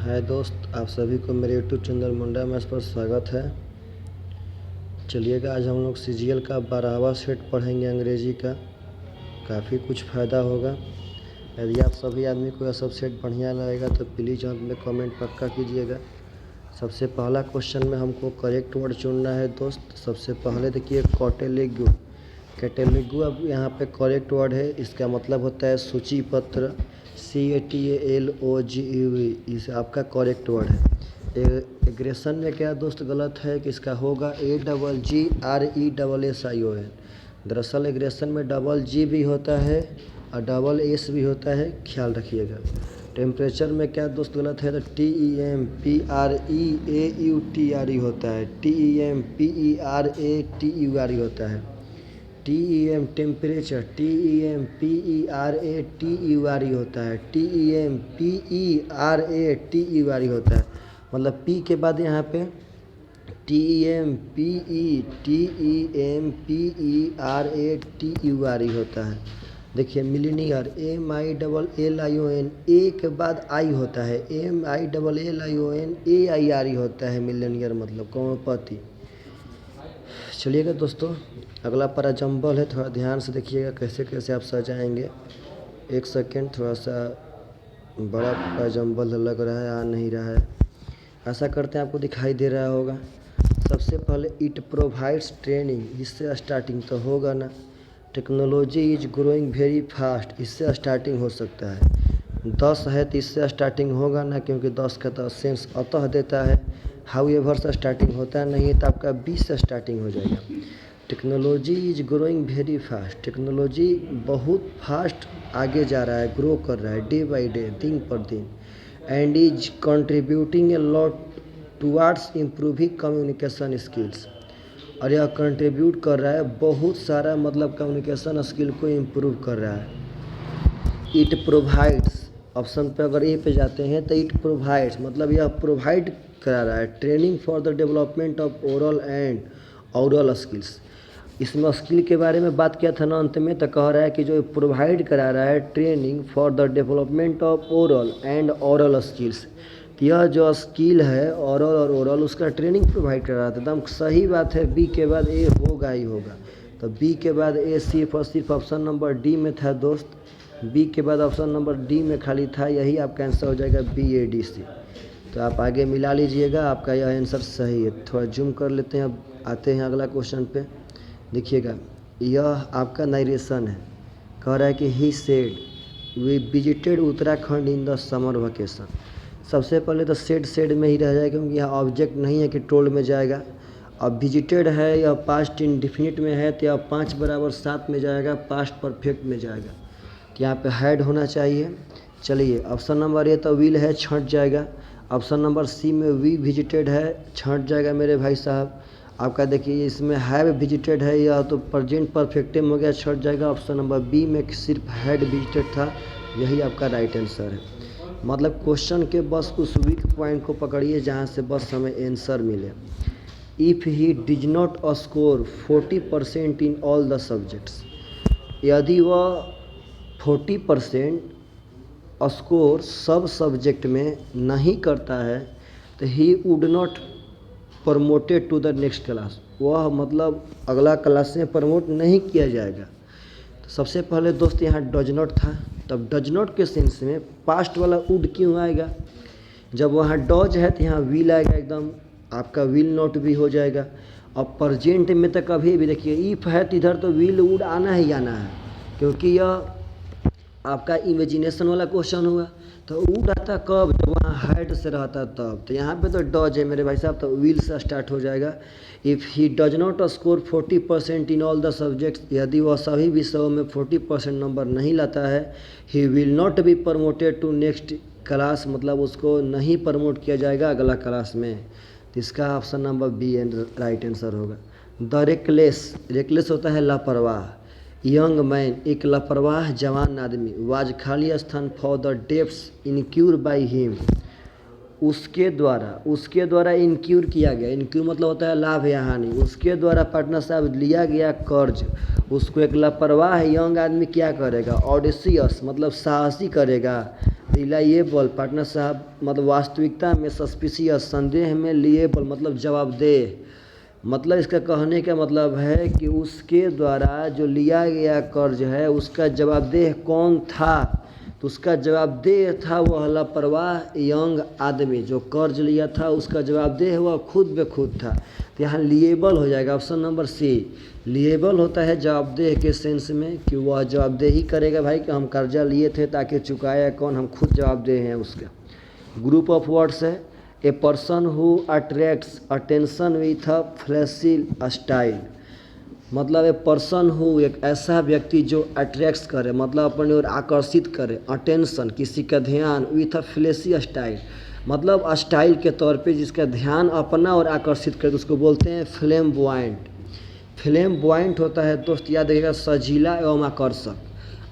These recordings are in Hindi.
हाय दोस्त, आप सभी को मेरे यूट्यूब चैनल मुंडा मैथ्स पर स्वागत है। चलिएगा आज हम लोग सीजीएल का 12वां सेट पढ़ेंगे अंग्रेजी का। काफ़ी कुछ फ़ायदा होगा। यदि आप सभी आदमी को यह सब सेट बढ़िया लगेगा तो प्लीज़ आप में कमेंट पक्का कीजिएगा। सबसे पहला क्वेश्चन में हमको करेक्ट वर्ड चुनना है दोस्त। सबसे पहले देखिए कैटेलिगू। कैटेलिगू अब यहाँ पे करेक्ट वर्ड है। इसका मतलब होता है सूची पत्र। CATALOGUE इस आपका करेक्ट वर्ड है। एग्रेशन में क्या दोस्त गलत है कि इसका होगा AGGRESSION। दरअसल एग्रेशन में डबल जी भी होता है और डबल एस भी होता है, ख्याल रखिएगा। टेम्परेचर में क्या दोस्त गलत है तो TEMPEREAUTRE होता है, TEMPERATURE होता है। TEM टेम्परेचर, TEMPERATURE होता है, TEMPERATURE होता है। मतलब पी के बाद यहाँ पे TEMPERATURE होता है। देखिए मिलीनियर MILLION, ए के बाद आई होता है, MILLION AIRE होता है मिलीनियर, मतलब करोड़पति। चलिएगा दोस्तों, अगला पैरा जंबल है, थोड़ा ध्यान से देखिएगा कैसे कैसे आप सजाएंगे। एक सेकेंड, थोड़ा सा बड़ा पैरा जंबल लग रहा है, आ नहीं रहा है। ऐसा करते हैं, आपको दिखाई दे रहा होगा। सबसे पहले इट प्रोवाइड्स ट्रेनिंग, इससे स्टार्टिंग तो होगा ना। Technology is growing very fast, इससे स्टार्टिंग हो सकता है। 10 है तो इससे स्टार्टिंग होगा ना, क्योंकि 10 का तो सेंस अतः देता है। हाउएवर से स्टार्टिंग होता नहीं है तो आपका 20 से स्टार्टिंग हो जाएगा। Technology is growing very fast, technology बहुत फास्ट आगे जा रहा है, ग्रो कर रहा है डे बाई डे, दिन पर दिन। And is contributing a lot towards improving communication skills, और यह कंट्रीब्यूट कर रहा है बहुत सारा, मतलब कम्युनिकेशन स्किल को इम्प्रूव कर रहा है। इट प्रोवाइड्स, ऑप्शन पे अगर ए पे जाते हैं तो इट प्रोवाइड्स मतलब यह प्रोवाइड करा रहा है training for the development of oral and aural skills. इसमें स्किल के बारे में बात किया था ना अंत में, तो कह रहा है कि जो प्रोवाइड करा रहा है training for the development of oral and aural skills. यह जो स्किल है ऑरल और ओरल, उसका ट्रेनिंग प्रोवाइड कर रहा था। एकदम सही बात है, बी के बाद ए होगा ही होगा। तो बी के बाद ए सिर्फ और सिर्फ ऑप्शन नंबर डी में था दोस्त। बी के बाद ऑप्शन नंबर डी में खाली था, यही आपका आंसर हो जाएगा BADC। तो आप आगे मिला लीजिएगा, आपका यह आंसर सही है। थोड़ा जूम कर लेते हैं, अब आते हैं अगला क्वेश्चन पे। देखिएगा, यह आपका नरेशन है। कह रहा है कि he said we visited Uttarakhand in the summer vacation. सबसे पहले तो सेड में ही रह जाएगा, क्योंकि यहाँ ऑब्जेक्ट नहीं है कि टोल्ड में जाएगा। अब विजिटेड है, यह पास्ट इंडिफिनिट में है तो यह 5 बराबर 7 में जाएगा, पास्ट परफेक्ट में जाएगा। तो यहाँ पे हैड होना चाहिए। चलिए ऑप्शन नंबर ए तो विल है, छंट जाएगा। ऑप्शन नंबर सी में वी विजिटेड है, छंट जाएगा मेरे भाई साहब। आपका देखिए इसमें हैव विजिटेड है, यह तो प्रेजेंट परफेक्ट में हो गया, छंट जाएगा। ऑप्शन नंबर बी में सिर्फ हैड विजिटेड था, यही आपका राइट आंसर है। मतलब क्वेश्चन के बस उस वीक पॉइंट को पकड़िए जहाँ से बस हमें आंसर मिले। If he does not score 40% in all the subjects, यदि वह 40% स्कोर सब सब्जेक्ट में नहीं करता है तो he would not promoted to the next class, वह मतलब अगला क्लास में प्रमोट नहीं किया जाएगा। तो सबसे पहले दोस्त यहाँ डज नॉट था, तब डज नॉट के सेंस में पास्ट वाला वुड क्यों आएगा। जब वहाँ डज है तो यहाँ विल आएगा, एकदम आपका विल नॉट भी हो जाएगा। अब प्रजेंट में तो कभी भी देखिए इफ़ है तो इधर तो विल वुड आना ही आना है, क्योंकि यह आपका इमेजिनेशन वाला क्वेश्चन हुआ। तो वुड आता कब, जब वहाँ हैड से रहता तब। तो यहाँ पे तो डज है मेरे भाई साहब, तो विल से स्टार्ट हो जाएगा। If he does not score 40% in all the subjects, यदि वह सभी विषयों में 40% नंबर नहीं लाता है, he will not be promoted to next class, मतलब उसको नहीं प्रमोट किया जाएगा अगला क्लास में। तो इसका option number B right answer होगा। द रेकलेस होता है लापरवाह। यंग मैन एक लापरवाह जवान आदमी, वाज खाली स्थान for the debts incurred by him, उसके द्वारा इनक्यूर किया गया। इनक्यूर मतलब होता है लाभ या हानि। उसके द्वारा पार्टनर साहब लिया गया कर्ज, उसको एक लापरवाह यंग आदमी क्या करेगा, ऑडेसियस मतलब साहसी करेगा, रिलायबल पार्टनर साहब मतलब वास्तविकता में, सस्पिशियस संदेह में, लिएबल मतलब जवाबदेह। मतलब इसका कहने का मतलब है कि उसके द्वारा जो लिया गया कर्ज है उसका जवाबदेह कौन था, तो उसका जवाबदेह था वह लापरवाह यंग आदमी। जो कर्ज लिया था उसका जवाबदेह वह खुद ब खुद था। तो यहाँ लिएबल हो जाएगा ऑप्शन नंबर सी। लिएबल होता है जवाबदेह के सेंस में कि वह जवाबदेही करेगा भाई कि हम कर्जा लिए थे ताकि चुकाया कौन, हम खुद जवाबदेह हैं उसका। ग्रुप ऑफ वर्ड्स है a person who attracts attention with a flashy style. मतलब ए पर्सन हु एक ऐसा व्यक्ति जो अट्रैक्ट्स करे मतलब अपने ओर आकर्षित करे, अटेंशन किसी का ध्यान, विथ अ फ्लैशी स्टाइल मतलब स्टाइल के तौर पे जिसका ध्यान अपना और आकर्षित करे, तो उसको बोलते हैं फ्लेम्बॉयंट। फ्लेम्बॉयंट होता है दोस्त याद रखिएगा सजीला एवं आकर्षक।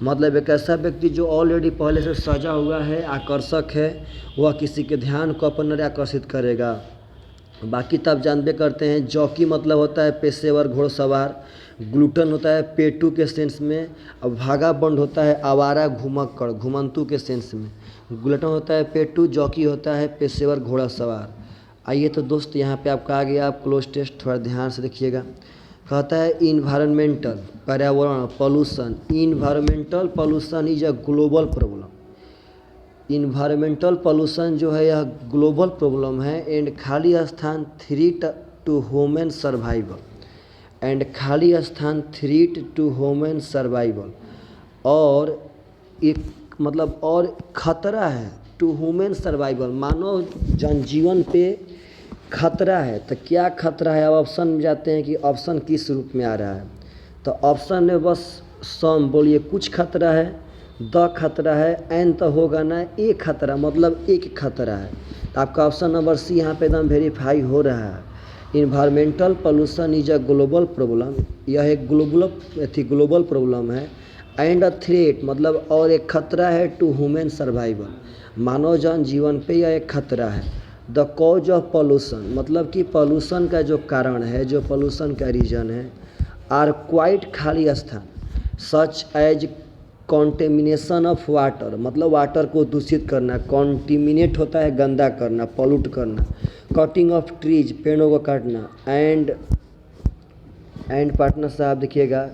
मतलब एक ऐसा व्यक्ति जो ऑलरेडी पहले से सजा हुआ है, आकर्षक है, वह किसी के ध्यान को अपने ओर आकर्षित करेगा। बाकी तब जानबे करते हैं जॉकी मतलब होता है पेशेवर घोड़सवार, ग्लूटन होता है पेटू के सेंस में, और भागाबंड होता है आवारा घुमक्कड़ घुमंतु के सेंस में। ग्लूटन होता है पेटू, जॉकी होता है पेशेवर घोड़सवार। आइए तो दोस्त यहाँ पे आपका आ गया, आप क्लोज टेस्ट थोड़ा ध्यान से देखिएगा। कहता है इन्वायरमेंटल पर्यावरण pollution, environmental pollution is a global problem. Environmental pollution जो है यह ग्लोबल प्रॉब्लम है एंड खाली स्थान threat to human survival, and खाली स्थान थ्रीट टू ह्यूमन सर्वाइवल, और एक मतलब और खतरा है टू ह्यूमन सर्वाइवल, मानव जनजीवन पे खतरा है। तो क्या खतरा है, अब ऑप्शन में जाते हैं कि ऑप्शन किस रूप में आ रहा है। तो ऑप्शन में बस सम बोलिए कुछ खतरा है, द खतरा है, एन तो होगा ना, एक खतरा मतलब एक खतरा है। तो आपका ऑप्शन नंबर सी यहाँ पे एकदम वेरीफाई हो रहा है। Environmental pollution is a global problem, यह एक ग्लोबल प्रॉब्लम है। एंड अ थ्रेट मतलब और एक खतरा है टू ह्यूमन सर्वाइवल, मानव जन जीवन पे यह एक खतरा है। द कॉज ऑफ पोल्यूशन मतलब कि पोल्यूशन का जो कारण है, जो पोल्यूशन का रीजन है, आर क्वाइट खाली स्थान, such as contamination of water मतलब वाटर को दूषित करना, कॉन्टिमिनेट होता है गंदा करना, पॉल्यूट करना, कटिंग ऑफ ट्रीज पेड़ों को काटना, एंड पार्टनर साहब देखिएगा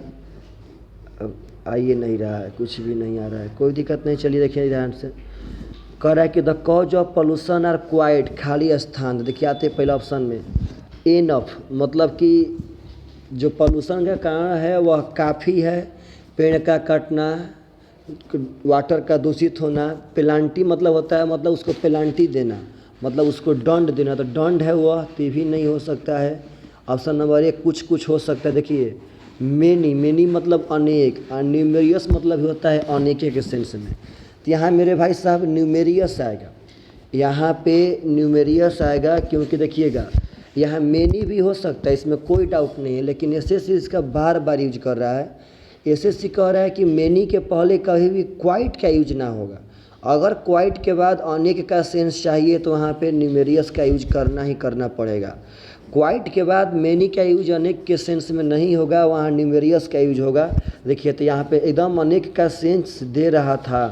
आइए नहीं रहा है, कुछ भी नहीं आ रहा है, कोई दिक्कत नहीं, चलिए देखिए ध्यान से। कह रहा है कि the cause of pollution are quite खाली स्थान, देखिए आते पहले ऑप्शन में एनफ मतलब कि जो पोल्यूशन का कारण है वह काफ़ी है, पेड़ का कटना, वाटर का दूषित होना, पेनाल्टी मतलब होता है मतलब उसको पेनाल्टी देना मतलब उसको दंड देना, तो दंड है वह तो भी नहीं हो सकता है। ऑप्शन नंबर एक कुछ हो सकता है। देखिए मेनी मतलब अनेक, न्यूमेरियस मतलब होता है अनेके के सेंस में, तो यहाँ मेरे भाई साहब न्यूमेरियस आएगा, यहाँ पे न्यूमेरियस आएगा क्योंकि देखिएगा यहाँ मेनी भी हो सकता है, इसमें कोई डाउट नहीं है, लेकिन एसएससी इसका बार बार यूज कर रहा है। एसएससी कह रहा है कि मेनी के पहले कभी भी क्वाइट का यूज ना होगा, अगर क्वाइट के बाद अनेक का सेंस चाहिए तो वहाँ पे न्यूमेरियस का यूज करना ही करना पड़ेगा। क्वाइट के बाद मेनी का यूज अनेक के सेंस में नहीं होगा, वहाँ न्यूमेरियस का यूज होगा। देखिए तो यहाँ पे एकदम अनेक का सेंस दे रहा था।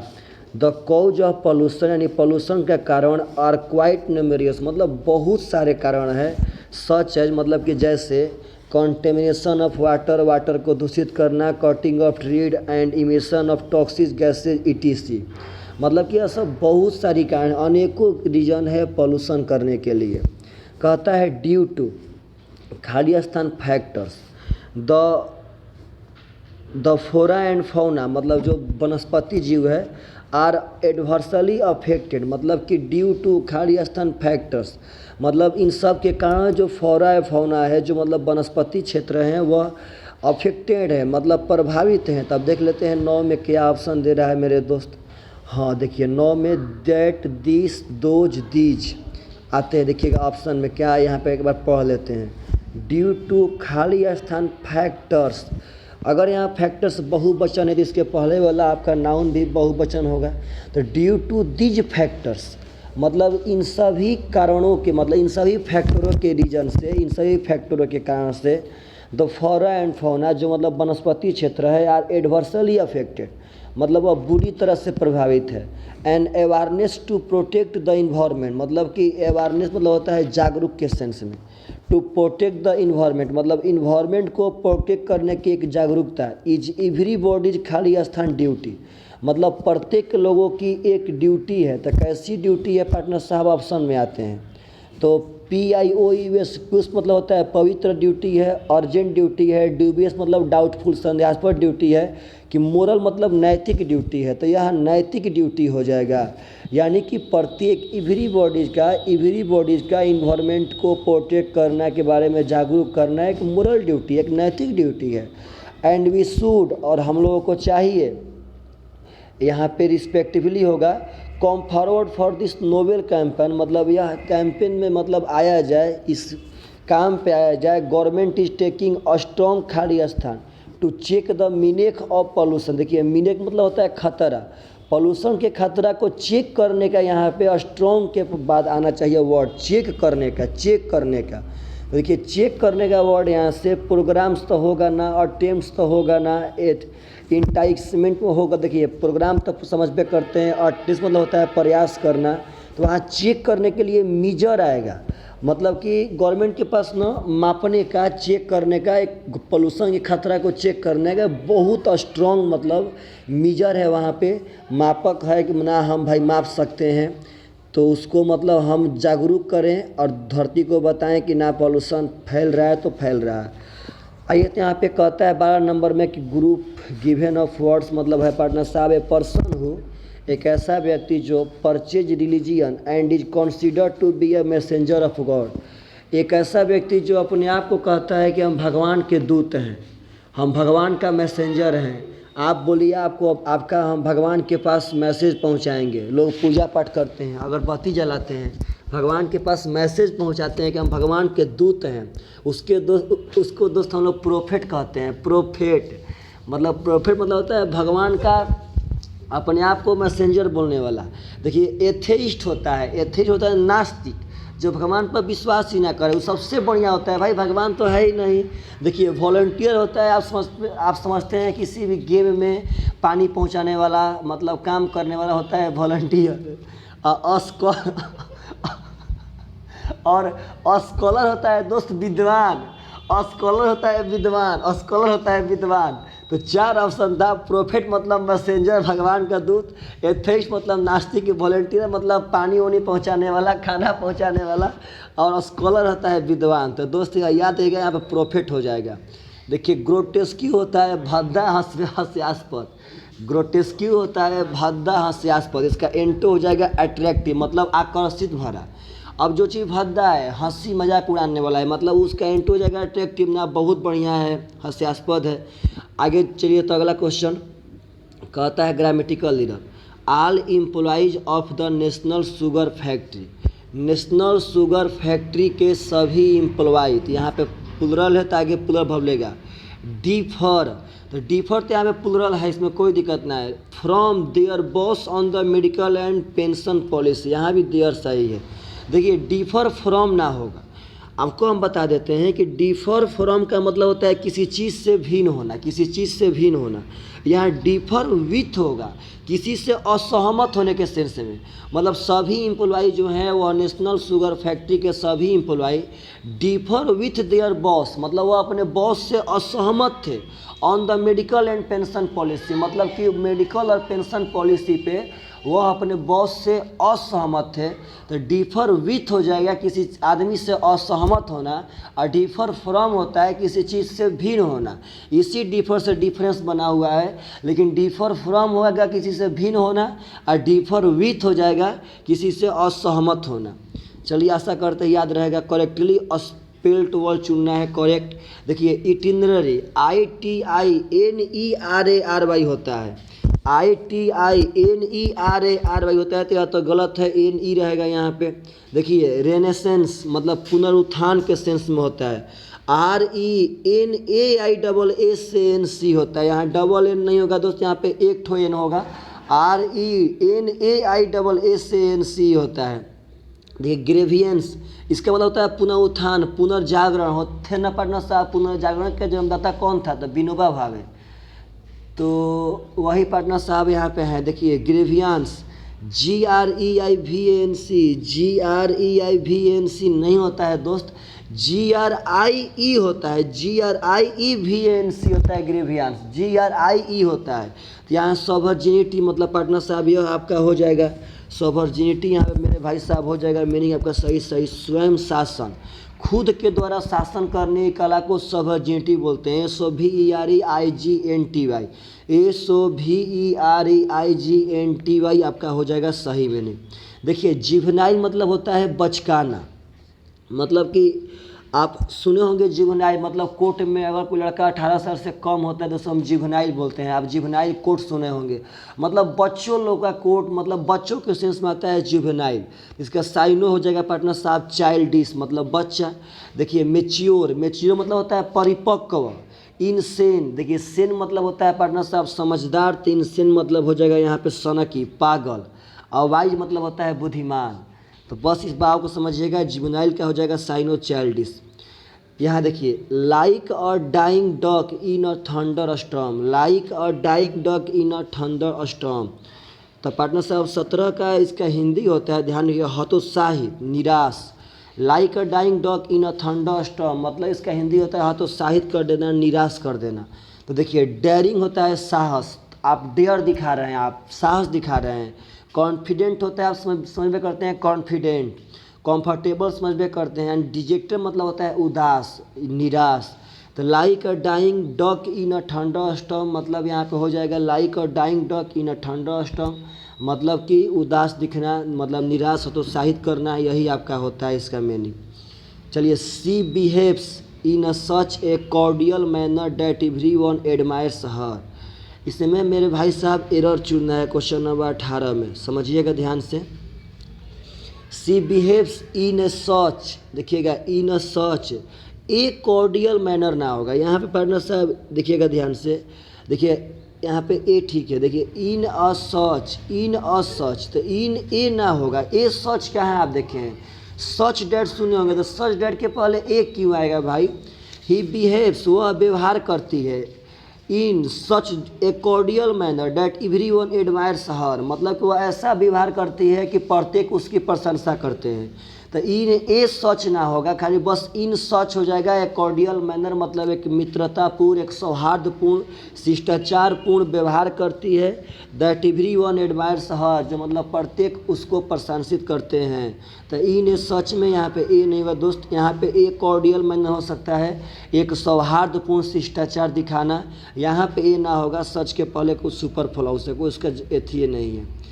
द कॉज ऑफ पोल्यूशन यानी पोल्यूशन का कारण आर क्वाइट न्यूमेरियस मतलब बहुत सारे कारण है, सच एज मतलब कि जैसे कॉन्टेमिनेशन ऑफ वाटर वाटर को दूषित करना, cutting of trees and emission of toxic gases etc, मतलब कि ऐसा बहुत सारी कारण अनेकों रीजन है पोल्यूशन करने के लिए। कहता है ड्यू टू खाली स्थान factors the flora and fauna मतलब जो वनस्पति जीव है आर एडवर्सली अफेक्टेड मतलब कि ड्यू टू खाली स्थान फैक्टर्स मतलब इन सब के कारण जो फ्लोरा है फौना है जो मतलब वनस्पति क्षेत्र हैं वह अफेक्टेड है मतलब प्रभावित हैं। तब देख लेते हैं 9 में क्या ऑप्शन दे रहा है मेरे दोस्त। हाँ देखिए 9 में दैट दिस दोज दीज आते हैं। देखिएगा ऑप्शन में क्या है, यहाँ पे एक बार पढ़ लेते हैं। ड्यू टू खाली स्थान फैक्टर्स, अगर यहाँ फैक्टर्स बहुवचन है तो इसके पहले वाला आपका नाउन भी बहुवचन होगा। तो ड्यू टू दिज फैक्टर्स मतलब इन सभी कारणों के मतलब इन सभी फैक्टरों के रीजन से, इन सभी फैक्टरों के कारण से द फ्लोरा एंड फौना जो मतलब वनस्पति क्षेत्र है आर एडवर्सली अफेक्टेड मतलब वह बुरी तरह से प्रभावित है। And awareness to protect the environment, मतलब कि अवेयरनेस मतलब होता है जागरूक के सेंस में। टू प्रोटेक्ट द इन्वायरमेंट मतलब इन्वायरमेंट को प्रोटेक्ट करने की एक जागरूकता। इज एवरीबॉडीज खाली स्थान ड्यूटी, मतलब प्रत्येक लोगों की एक ड्यूटी है। तो कैसी ड्यूटी है पार्टनर साहब, ऑप्शन में आते हैं। तो PIOUS पुष्प मतलब होता है पवित्र ड्यूटी है, अर्जेंट ड्यूटी है, ड्यूबियस मतलब डाउटफुल संदेहास्पद ड्यूटी है, कि मोरल मतलब नैतिक ड्यूटी है। तो यह नैतिक ड्यूटी हो जाएगा, यानी कि प्रत्येक एवरीबॉडीज़ का इन्वायरमेंट को प्रोटेक्ट करना के बारे में जागरूक करना एक मोरल ड्यूटी, एक नैतिक ड्यूटी है। एंड वी शुड, और हम लोगों को चाहिए, यहाँ पे रिस्पेक्टिवली होगा, come forward for this Nobel campaign, मतलब यह कैंपेन में मतलब आया जाए, इस काम पे आया जाए। Government is taking a strong खाली स्थान to check the menace of pollution. देखिए मीनेक मतलब होता है खतरा, पॉल्यूशन के खतरा को चेक करने का यहाँ पे स्ट्रॉन्ग के बाद आना चाहिए वर्ड, चेक करने का। देखिए चेक करने का वर्ड यहाँ से प्रोग्राम्स तो होगा ना, अटेम्प्ट्स तो होगा ना, इंटाइक्समेंट में होगा। देखिए प्रोग्राम तो समझ पे करते हैं, अटेम्प्ट मतलब होता है प्रयास करना, तो वहाँ चेक करने के लिए मीजर आएगा, मतलब कि गवर्नमेंट के पास ना मापने का, चेक करने का, एक पोल्यूशन के खतरा को चेक करने का बहुत स्ट्रॉन्ग मतलब मीजर है वहाँ पे, मापक है कि ना हम भाई माप सकते हैं। तो उसको मतलब हम जागरूक करें और धरती को बताएं कि ना पॉल्यूशन फैल रहा है तो फैल रहा है। आइए तो यहाँ पे कहता है 12 नंबर में कि ग्रुप गिवन ऑफ वर्ड्स मतलब है पार्टनर साहब ए पर्सन हु, एक ऐसा व्यक्ति जो preaches religion and is consider to be a messenger of God. एक ऐसा व्यक्ति जो अपने आप को कहता है कि हम भगवान के दूत हैं, हम भगवान का मैसेंजर हैं। आप बोलिए आपका हम भगवान के पास मैसेज पहुंचाएंगे। लोग पूजा पाठ करते हैं, अगरबत्ती जलाते हैं, भगवान के पास मैसेज पहुंचाते हैं कि हम भगवान के दूत हैं। उसको दोस्त हम लोग प्रोफेट कहते हैं। प्रोफेट मतलब होता है भगवान का अपने आप को मैसेंजर बोलने वाला। देखिए एथेइस्ट होता है नास्तिक, जो भगवान पर विश्वास ही ना करे, वो सबसे बढ़िया होता है। भाई भगवान तो है ही नहीं। देखिए वॉलंटियर होता है, आप समझते हैं किसी भी गेम में पानी पहुंचाने वाला मतलब काम करने वाला होता है वॉलंटियर। और स्कॉलर होता है दोस्त विद्वान, स्कॉलर होता है विद्वान। तो 4 ऑप्शन था। प्रोफेट मतलब मैसेंजर, भगवान का दूत, एथेइस्ट मतलब नास्तिक, वॉलंटियर मतलब पानी वानी पहुंचाने वाला, खाना पहुंचाने वाला, और स्कॉलर होता है विद्वान। तो दोस्त याद रहेगा, यहाँ पे प्रोफेट हो जाएगा। देखिए ग्रोटेस्क्यू होता है भद्दा हास्यास्पद, ग्रोटेस्क्यू होता है भद्दा हास्यास्पद। इसका एंटो हो जाएगा अट्रैक्टिव मतलब आकर्षित भरा। अब जो चीज़ भद्दा है, हंसी मजाक उड़ाने वाला है, मतलब उसका एंटो हो जाएगा अट्रैक्टिव ना, बहुत बढ़िया है, हास्यास्पद है। आगे चलिए तो अगला क्वेश्चन कहता है grammatical error. All employees of the national sugar factory, national sugar factory के सभी एम्प्लॉय, तो यहाँ पे प्लुरल है तो आगे प्लुरल वर्ब लेगा। डिफर, तो डिफर तो यहाँ पे प्लुरल है, इसमें कोई दिक्कत ना है। From there boss on the medical and pension policy, यहाँ भी देयर सही है। देखिए डिफर फ्रॉम ना होगा, आपको हम बता देते हैं कि डिफर फ्रॉम का मतलब होता है किसी चीज़ से भिन्न होना, किसी चीज़ से भिन्न होना। यहाँ डिफर विथ होगा, किसी से असहमत होने के सेंस में, मतलब सभी एम्प्लॉय जो हैं वह नेशनल शुगर फैक्ट्री के सभी employ differ with their boss, मतलब वह अपने बॉस से असहमत थे। On the medical and pension policy, मतलब कि मेडिकल और पेंशन पॉलिसी पे वह अपने बॉस से असहमत थे। तो डिफर विथ हो जाएगा किसी आदमी से असहमत होना, और डिफर फ्रॉम होता है किसी चीज़ से भिन्न होना। इसी डिफर से डिफरेंस बना हुआ है, लेकिन डिफर फ्रॉम होगा किसी से भिन्न होना, और डिफर विथ हो जाएगा किसी से असहमत होना। चलिए आशा करते याद रहेगा। करेक्टली स्पेल्ड वर्ड चुनना है करेक्ट। देखिए इटिनररी ITINERARY होता है, ITINERARY होता है, तो या तो गलत है, NE रहेगा यहाँ पे। देखिए रेनेसेंस मतलब पुनरुत्थान के सेंस में होता है। RENAISSANC होता है, यहाँ डबल N नहीं होगा दोस्त, यहाँ पे एक ठो N होगा। RENAISSANC होता है। देखिए ग्रेवियंस, इसका मतलब होता है पुनरुत्थान, पुनर्जागरण होते ना पार्टनर साहब। पुनर्जागरण का जन्मदाता कौन था? तो विनोबा भावे। तो वही पार्टनर साहब यहाँ पे हैं, देखिए ग्रेवियांस, GREIVANC नहीं होता है दोस्त, GRIE होता है, GRIEVANC होता है ग्रेवियांस, GRIE होता है। तो यहाँ सॉवर्जिनिटी मतलब पार्टनर साहब यह आपका हो जाएगा सॉवर्जिनिटी, यहाँ पे मेरे भाई साहब हो जाएगा मीनिंग आपका सही स्वयं शासन, खुद के द्वारा शासन करने की कला को सॉवर्जिनिटी बोलते हैं। SOVEREIGNTY आपका हो जाएगा सही मीनिंग। देखिए जुवेनाइल मतलब होता है बचकाना, मतलब कि आप सुने होंगे जुवेनाइल मतलब कोर्ट में अगर कोई लड़का 18 साल से कम होता है तो हम जुवेनाइल बोलते हैं। आप जुवेनाइल कोर्ट सुने होंगे, मतलब बच्चों लोग का कोर्ट, मतलब बच्चों के सेंस में आता है जुवेनाइल। इसका साइनो हो जाएगा पार्टनर साहब चाइल्डिश मतलब बच्चा। देखिए मेच्योर मतलब होता है परिपक्व। इनसेन, देखिए सेन मतलब होता है पार्टनर साहब समझदार, तो इनसेन मतलब हो जाएगा यहाँ पे सनकी पागल। और वाइज मतलब होता है बुद्धिमान। तो बस इस बात को समझिएगा, जुवेनाइल का हो जाएगा साइनो चाइल्डिश। यहाँ देखिए लाइक और dying dog in a thunder storm, like और dying dog in a thunder storm. तो पार्टनर साहब 17 का इसका हिंदी होता है, ध्यान रखिए, हतोत्साहित निराश। Like a dying dog in a thunder storm मतलब इसका हिंदी होता है हतोत्साहित कर देना, निराश कर देना। तो देखिए डेयरिंग होता है साहस, आप डेयर दिखा रहे हैं, आप साहस दिखा रहे हैं। कॉन्फिडेंट होता है, आप समझ में करते हैं कॉन्फिडेंट। कंफर्टेबल समझ में करते हैं। एंड डिजेक्टेड मतलब होता है उदास, निराश। तो like a dying dog in a thunder storm मतलब यहाँ पे हो जाएगा like a dying dog in a thunder storm मतलब कि उदास दिखना, मतलब निराश हतोत्साहित करना, यही आपका होता है इसका मीनिंग। चलिए she behaves in a such a cordial manner that everyone admires her. इसमें मेरे भाई साहब एरर चुनना है क्वेश्चन नंबर 18 में, समझिएगा ध्यान से। सी बिहेव्स इन ए सच, देखिएगा इन a such a cordial manner ना होगा यहाँ पे पार्टनर साहब, देखिएगा ध्यान से। देखिए यहाँ पे ए ठीक है, देखिए इन अ सच, तो इन ए ना होगा, ए सच क्या है आप देखें, सच डैट सुने होंगे, तो सच डैट के पहले ए क्यों आएगा भाई। ही बिहेव्स वह व्यवहार करती है, in such a cordial manner that everyone admires her मतलब कि वह ऐसा व्यवहार करती है कि प्रत्येक उसकी प्रशंसा करते हैं। तो इन ए सच ना होगा, खाली बस इन सच हो जाएगा। ए कॉर्डियल मैनर मतलब एक मित्रतापूर्ण, एक सौहार्दपूर्ण, शिष्टाचारपूर्ण व्यवहार करती है। दैट एवरीवन एडमायर्स हर जो मतलब प्रत्येक उसको प्रशंसित करते हैं। तो इन ए सच में यहाँ पे ए नहीं होगा दोस्त, यहाँ पे ए कॉर्डियल मैनर हो सकता है एक सौहार्दपूर्ण शिष्टाचार दिखाना, यहाँ पे ए ना होगा, सच के पहले कुछ सुपर फ्लॉस है, कोई उसका एथिए नहीं है।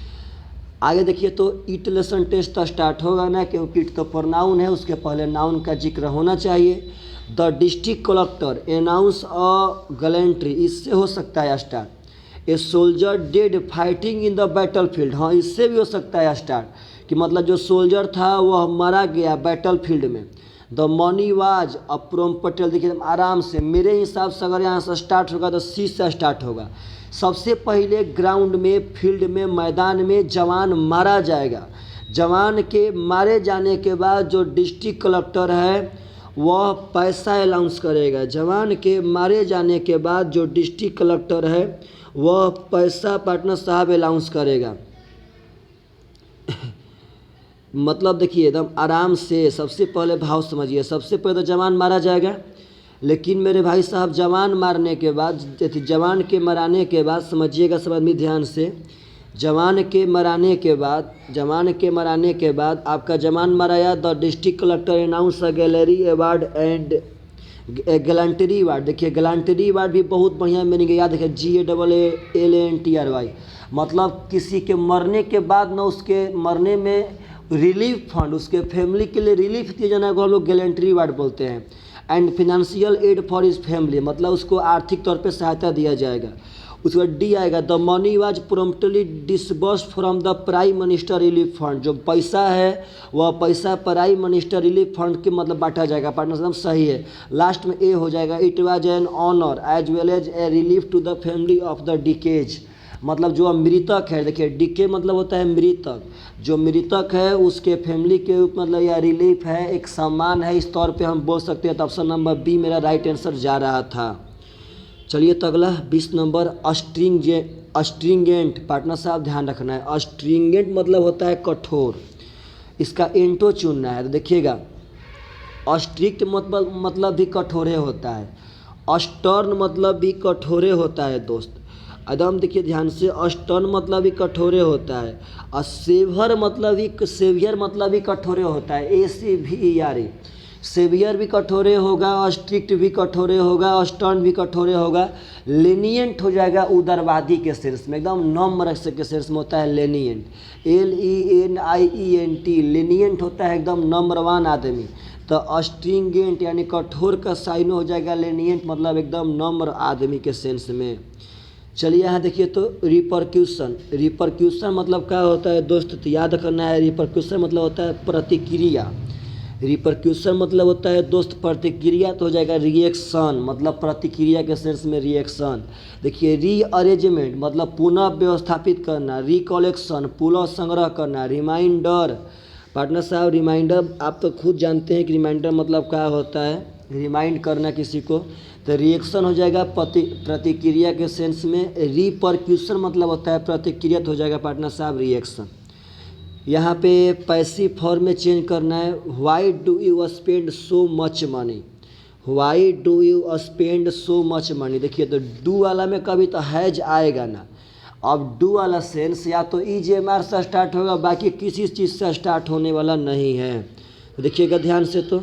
आगे देखिए तो इट लेसन टेस्ट तो स्टार्ट होगा ना, क्योंकि इट तो प्रोनाउन है, उसके पहले नाउन का जिक्र होना चाहिए। The district collector announce a gallantry, इससे हो सकता है start. A soldier dead fighting in the battle field, हाँ इससे भी हो सकता है स्टार्ट कि मतलब जो सोल्जर था वह मारा गया बैटल फील्ड में। द मनी वाज अप्रोम पटेल, देखिए आराम से, मेरे हिसाब से अगर यहाँ से स्टार्ट होगा तो सी से स्टार्ट होगा। सबसे पहले ग्राउंड में, फील्ड में, मैदान में जवान मारा जाएगा। जवान के मारे जाने के बाद जो डिस्ट्रिक्ट कलेक्टर है वह पैसा अनाउंस करेगा। जवान के मारे जाने के बाद जो डिस्ट्रिक्ट कलेक्टर है वह पैसा पार्टनर साहब अनाउंस करेगा। मतलब देखिए एकदम आराम से, सबसे पहले भाव समझिए, सबसे पहले तो जवान मारा जाएगा, लेकिन मेरे भाई साहब जवान मारने के बाद, जवान के मराने के बाद, समझिएगा सब आदमी ध्यान से, जवान के मराने के बाद आपका जवान मराया, the district collector announce a gallery award and gallantry award. देखिए गैलेंट्री अवार्ड भी बहुत बढ़िया मीनिंग है, याद रखिए GALLANTRY मतलब किसी के मरने के बाद ना उसके मरने में रिलीफ फंड, उसके फैमिली के लिए रिलीफ दिया जाना को हम लोग गैलेंट्री अवार्ड बोलते हैं। And financial aid for his family मतलब उसको आर्थिक तौर पे सहायता दिया जाएगा। उसके बाद डी आएगा, the money was promptly disbursed from the prime minister relief fund, जो पैसा है वह पैसा प्राइम मिनिस्टर रिलीफ फंड के मतलब बांटा जाएगा। पार्टनर सही है, लास्ट में ए हो जाएगा। It was an honour as well as a relief to the family of the डिकेज मतलब जो मृतक है, देखिए डीके मतलब होता है मृतक, जो मृतक है उसके फैमिली के मतलब या रिलीफ है, एक सम्मान है, इस तौर पे हम बोल सकते हैं। तो ऑप्शन नंबर बी मेरा राइट आंसर जा रहा था। चलिए तो अगला 20 नंबर अस्ट्रिंगेंट। पार्टनर साहब ध्यान रखना है, अस्ट्रिंगेंट मतलब होता है कठोर, इसका एंटो चुनना है। तो देखिएगा अस्ट्रिक्ट मतलब भी कठोरे होता है, अस्टर्न मतलब भी कठोरे होता है दोस्त, एकदम देखिए ध्यान से, अस्टर्न मतलब भी कठोरे होता है, और सेवियर मतलब भी कठोरे होता है, ACVER। सेवियर भी कठोरे होगा, स्ट्रिक्ट भी कठोरे होगा, स्टर्न भी कठोरे होगा। लेनियंट हो जाएगा उदारवादी के सेंस में, एकदम नम्र के सेंस में होता है लेनियंट, LENIENT। लेनियंट होता है एकदम नम्रवान आदमी। तो अस्ट्रिंगेंट यानी कठोर का साइन हो जाएगा लेनियंट, मतलब एकदम नम्र आदमी के सेंस में। चलिए यहाँ देखिए तो रिपरक्यूशन मतलब क्या होता है दोस्त, तो याद करना है, रिपरक्यूशन मतलब होता है प्रतिक्रिया। रिपरक्यूशन मतलब होता है दोस्त प्रतिक्रिया, तो हो जाएगा रिएक्शन, मतलब प्रतिक्रिया के सेंस में रिएक्शन। देखिए रीअरेंजमेंट मतलब पुनः व्यवस्थापित करना, रिकलेक्शन पुनः संग्रह करना, रिमाइंडर। पार्टनर साहब रिमाइंडर आप तो खुद जानते हैं कि रिमाइंडर मतलब क्या होता है, रिमाइंड करना किसी को। तो रिएक्शन हो जाएगा प्रतिक्रिया के सेंस में, रिपरक्यूशन मतलब होता है प्रतिक्रिया, तो हो जाएगा पार्टनर साहब रिएक्शन। यहाँ पे पैसिव फॉर्म में चेंज करना है, why do you spend so much money, why do you spend so much money. देखिए तो डू वाला में कभी तो हैज आएगा ना, अब डू वाला सेंस या तो EJMR से स्टार्ट होगा, बाकी किसी चीज़ से स्टार्ट होने वाला नहीं है। तो देखिएगा ध्यान से, तो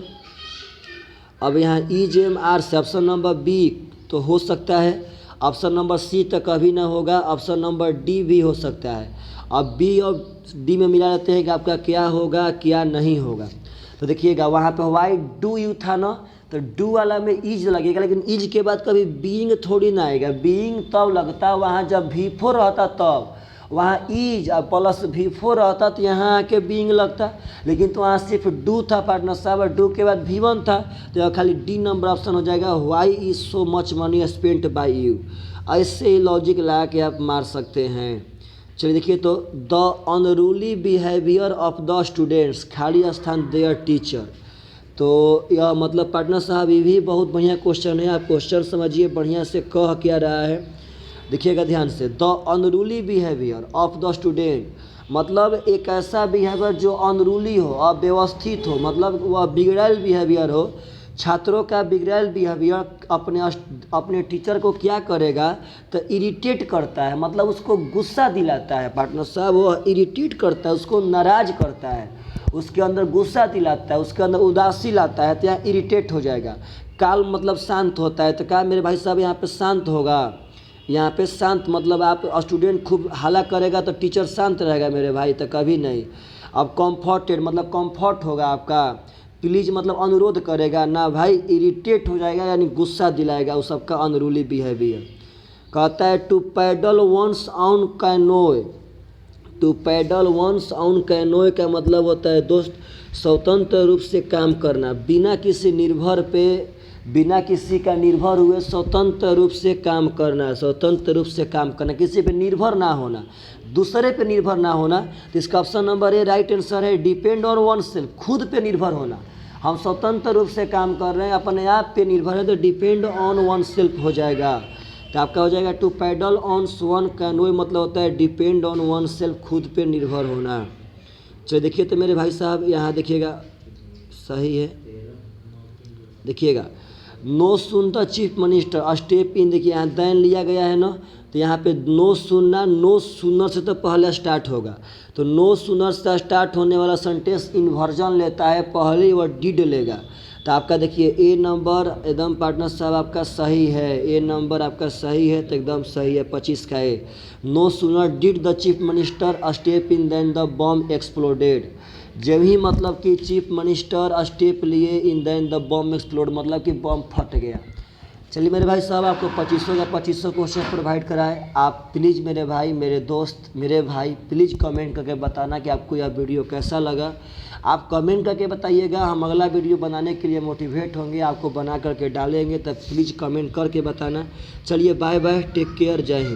अब यहाँ EJMR से ऑप्शन नंबर B तो हो सकता है, ऑप्शन नंबर C तो कभी ना होगा, ऑप्शन नंबर D भी हो सकता है। अब B और D में मिला लेते हैं कि आपका क्या होगा क्या नहीं होगा। तो देखिएगा वहाँ पे वाई डू यू था ना, तो डू वाला में इज लगेगा, लेकिन इज के बाद कभी बीइंग थोड़ी ना आएगा, बीइंग तब लगता वहाँ जब V4 रहता, तब वहाँ इज और प्लस V4 रहता तो यहाँ आके बीइंग लगता, लेकिन तो वहाँ सिर्फ डू था पार्टनर साहब, डू के बाद V1 था, तो यहाँ खाली D नंबर ऑप्शन हो जाएगा, why is so much money spent by you. ऐसे ही लॉजिक लगा के आप मार सकते हैं। चलिए देखिए तो the unruly behaviour of the students, खाली स्थान देयर टीचर। तो यह मतलब पार्टनर साहब ये भी बहुत बढ़िया क्वेश्चन है, आप क्वेश्चन समझिए बढ़िया से कह क्या रहा है। देखिएगा ध्यान से, the unruly behaviour of the student मतलब एक ऐसा बिहेवियर जो अनरूली हो, अव्यवस्थित हो, मतलब वह बिगड़ैल बिहेवियर हो। छात्रों का बिगड़ैल बिहेवियर अपने टीचर को क्या करेगा, तो इरिटेट करता है, मतलब उसको गुस्सा दिलाता है पार्टनर साहब, वो इरिटेट करता है, उसको नाराज करता है, उसके अंदर गुस्सा दिलाता है, उसके अंदर उदासी लाता है, तो यहाँ इरिटेट हो जाएगा। काल मतलब शांत होता है, तो क्या मेरे भाई साहब यहाँ पे शांत होगा, यहाँ पे शांत मतलब आप स्टूडेंट खूब हल्ला करेगा तो टीचर शांत रहेगा मेरे भाई, तो कभी नहीं। अब कम्फर्टेड मतलब कम्फर्ट होगा आपका, प्लीज़ मतलब अनुरोध करेगा ना भाई, इरिटेट हो जाएगा यानी गुस्सा दिलाएगा, उस सबका अनरूली बिहेवियर। कहता है to paddle one's own canoe, to paddle one's own canoe का मतलब होता है दोस्त स्वतंत्र रूप से काम करना, बिना किसी का निर्भर हुए स्वतंत्र रूप से काम करना, स्वतंत्र रूप से काम करना, किसी पे निर्भर ना होना, दूसरे पे निर्भर ना होना। तो इसका option number A right answer है, डिपेंड ऑन वन सेल्फ, खुद पे निर्भर होना। हम स्वतंत्र रूप से काम कर रहे हैं, अपने आप पे निर्भर है, तो डिपेंड ऑन वन सेल्फ हो जाएगा। तो आपका हो जाएगा टू पैडल ऑन वन कैनोए मतलब होता है डिपेंड ऑन वन सेल्फ, खुद पे निर्भर होना। चलिए देखिए तो मेरे भाई साहब यहाँ देखिएगा सही है, देखिएगा no soon the chief minister step in, देखिए यहाँ दैन लिया गया है ना, तो यहाँ पे नो सुनना, नो सुनर से तो पहले स्टार्ट होगा, तो नो सुनर से स्टार्ट होने वाला सेंटेंस इन्वर्जन लेता है, पहले वह डिड लेगा। तो आपका देखिए ए नंबर एकदम पार्टनर साहब आपका सही है, ए नंबर आपका सही है, तो एकदम सही है 25 का A. No sooner did the chief minister step in then the bomb exploded, जब ही मतलब कि चीफ मिनिस्टर स्टेप लिए in then the bomb explode मतलब कि बॉम्ब फट गया। चलिए मेरे भाई साहब आपको 2500 का 2500 क्वेश्चन प्रोवाइड कराए। आप प्लीज़ मेरे भाई, मेरे दोस्त, मेरे भाई प्लीज़ कमेंट करके बताना कि आपको यह वीडियो कैसा लगा। आप कमेंट करके बताइएगा, हम अगला वीडियो बनाने के लिए मोटिवेट होंगे, आपको बना करके डालेंगे, तब प्लीज़ कमेंट करके बताना। चलिए बाय बाय, टेक केयर, जय हिंद।